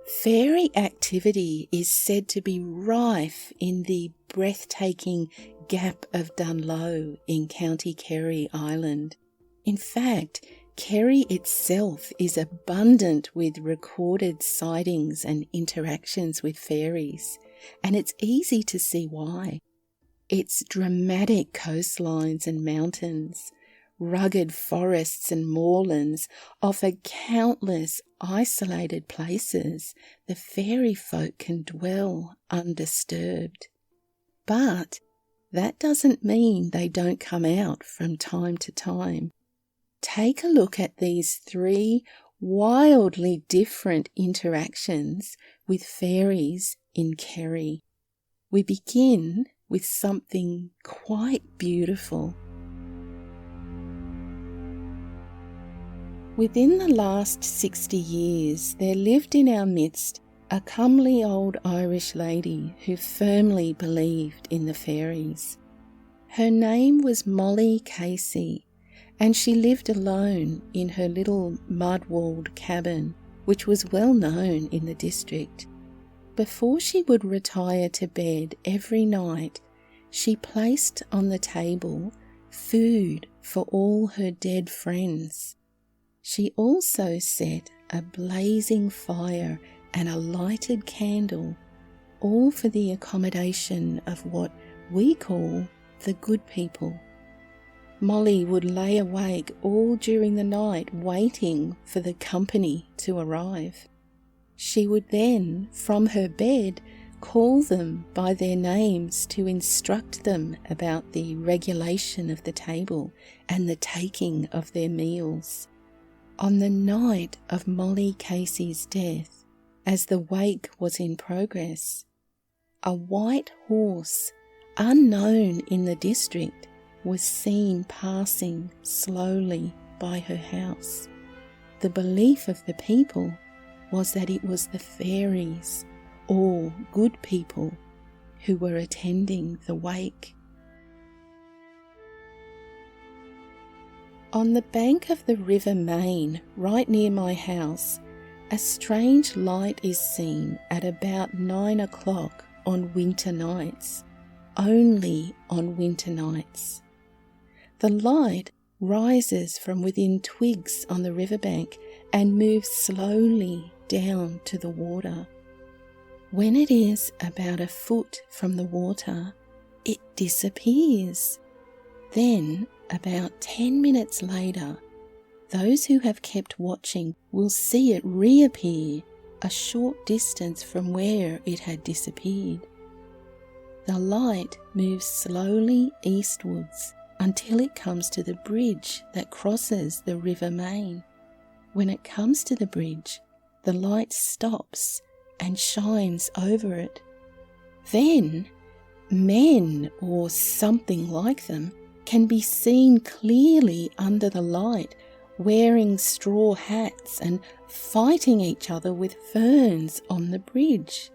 Fairy activity is said to be rife in the breathtaking Gap of Dunloe in County Kerry, Ireland. In fact, Kerry itself is abundant with recorded sightings and interactions with fairies, and it's easy to see why. Its dramatic coastlines and mountains, rugged forests and moorlands offer countless isolated places the fairy folk can dwell undisturbed. But that doesn't mean they don't come out from time to time. Take a look at these 3 wildly different interactions with fairies in Kerry. We begin with something quite beautiful. Within the last 60 years, there lived in our midst a comely old Irish lady who firmly believed in the fairies. Her name was Molly Casey, and she lived alone in her little mud-walled cabin, which was well known in the district. Before she would retire to bed every night, she placed on the table food for all her dead friends. She also set a blazing fire and a lighted candle, all for the accommodation of what we call the good people. Molly would lay awake all during the night waiting for the company to arrive. She would then, from her bed, call them by their names to instruct them about the regulation of the table and the taking of their meals. On the night of Molly Casey's death, as the wake was in progress, a white horse, unknown in the district, was seen passing slowly by her house. The belief of the people was that it was the fairies, or good people, who were attending the wake. On the bank of the River Main, right near my house, a strange light is seen at about 9 o'clock on winter nights, only on winter nights. The light rises from within twigs on the riverbank and moves slowly down to the water. When it is about a foot from the water, it disappears. Then, about 10 minutes later, those who have kept watching will see it reappear a short distance from where it had disappeared. The light moves slowly eastwards until it comes to the bridge that crosses the River Main. When it comes to the bridge, the light stops and shines over it. Then, men or something like them can be seen clearly under the light, wearing straw hats and fighting each other with ferns on the bridge.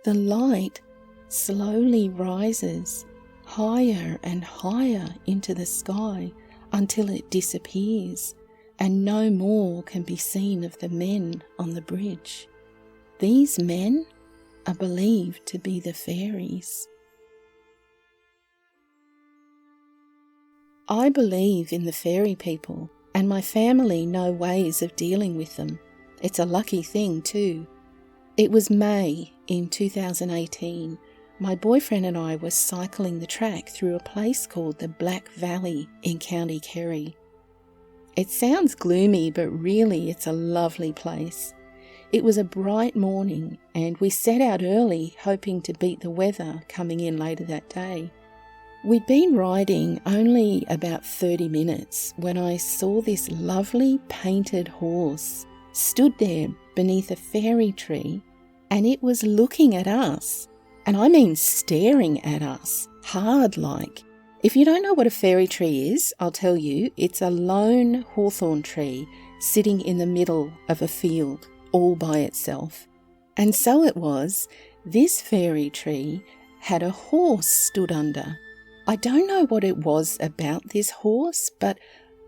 The light slowly rises higher and higher into the sky until it disappears and no more can be seen of the men on the bridge. These men are believed to be the fairies. I believe in the fairy people, and my family know ways of dealing with them. It's a lucky thing too. It was May in 2018. My boyfriend and I were cycling the track through a place called the Black Valley in County Kerry. It sounds gloomy, but really it's a lovely place. It was a bright morning and we set out early hoping to beat the weather coming in later that day. We'd been riding only about 30 minutes when I saw this lovely painted horse stood there beneath a fairy tree, and it was looking at us, and I mean staring at us, hard like. If you don't know what a fairy tree is, I'll tell you, it's a lone hawthorn tree sitting in the middle of a field all by itself. And so it was, this fairy tree had a horse stood under. I don't know what it was about this horse, but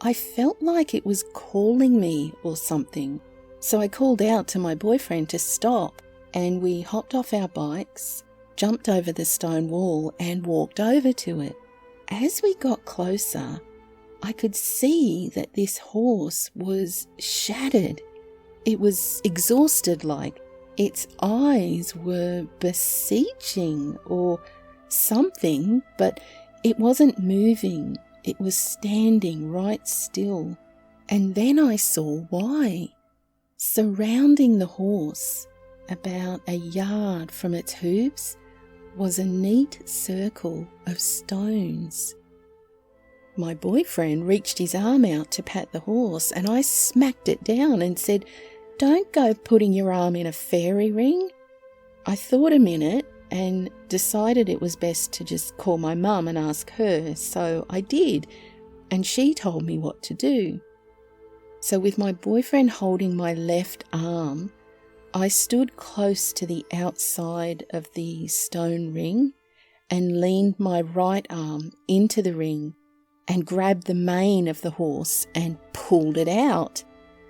I felt like it was calling me or something. So I called out to my boyfriend to stop, and we hopped off our bikes, jumped over the stone wall and walked over to it. As we got closer, I could see that this horse was shattered. It was exhausted, like its eyes were beseeching or something, but it wasn't moving. It was standing right still. And then I saw why. Surrounding the horse, about a yard from its hooves, was a neat circle of stones. My boyfriend reached his arm out to pat the horse, and I smacked it down and said, "Don't go putting your arm in a fairy ring." I thought a minute and decided it was best to just call my mum and ask her, so I did, and she told me what to do. So with my boyfriend holding my left arm, I stood close to the outside of the stone ring and leaned my right arm into the ring and grabbed the mane of the horse and pulled it out.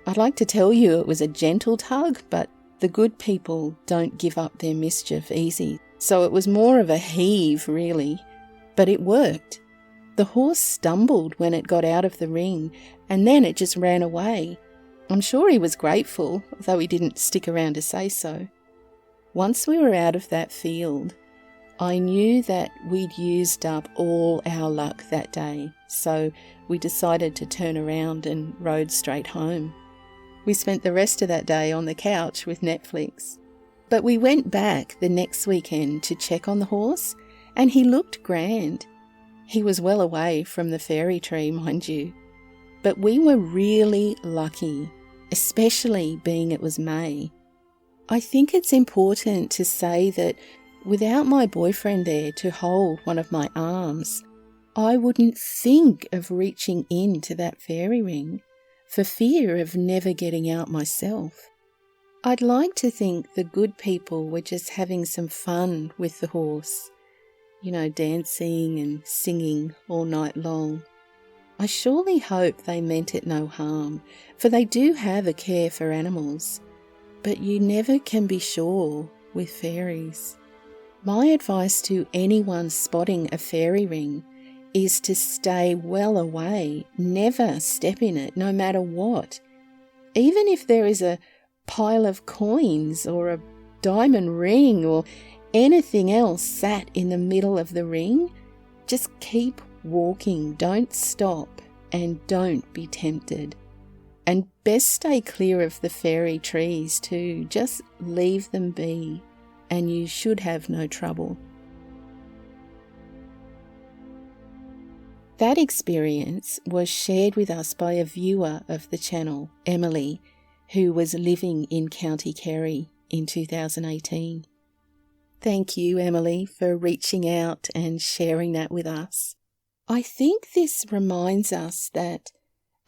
I'd like to tell you it was a gentle tug, but the good people don't give up their mischief easy, so it was more of a heave really, but it worked. The horse stumbled when it got out of the ring, and then it just ran away. I'm sure he was grateful, though he didn't stick around to say so. Once we were out of that field, I knew that we'd used up all our luck that day, so we decided to turn around and rode straight home. We spent the rest of that day on the couch with Netflix. But we went back the next weekend to check on the horse, and he looked grand. He was well away from the fairy tree, mind you. But we were really lucky, especially being it was May. I think it's important to say that without my boyfriend there to hold one of my arms, I wouldn't think of reaching into that fairy ring for fear of never getting out myself. I'd like to think the good people were just having some fun with the horse, dancing and singing all night long. I surely hope they meant it no harm, for they do have a care for animals, but you never can be sure with fairies. My advice to anyone spotting a fairy ring is to stay well away, never step in it, no matter what. Even if there is a pile of coins or a diamond ring or anything else sat in the middle of the ring, just keep walking, don't stop, and don't be tempted. And best stay clear of the fairy trees too, just leave them be, and you should have no trouble. That experience was shared with us by a viewer of the channel, Emily, who was living in County Kerry in 2018. Thank you, Emily, for reaching out and sharing that with us. I think this reminds us that,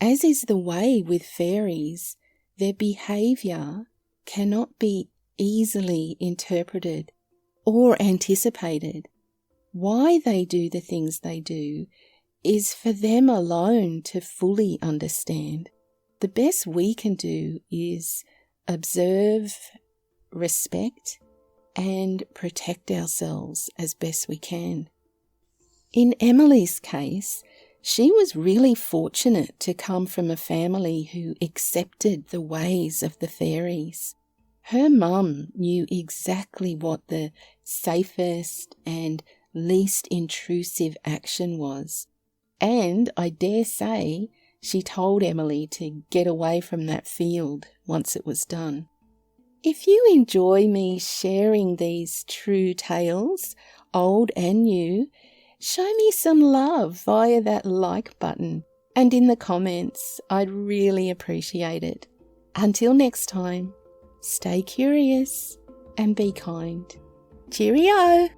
as is the way with fairies, their behaviour cannot be easily interpreted or anticipated. Why they do the things they do is for them alone to fully understand. The best we can do is observe, respect, and protect ourselves as best we can. In Emily's case, she was really fortunate to come from a family who accepted the ways of the fairies. Her mum knew exactly what the safest and least intrusive action was, and I dare say she told Emily to get away from that field once it was done. If you enjoy me sharing these true tales, old and new, show me some love via that like button and in the comments. I'd really appreciate it. Until next time, stay curious and be kind. Cheerio!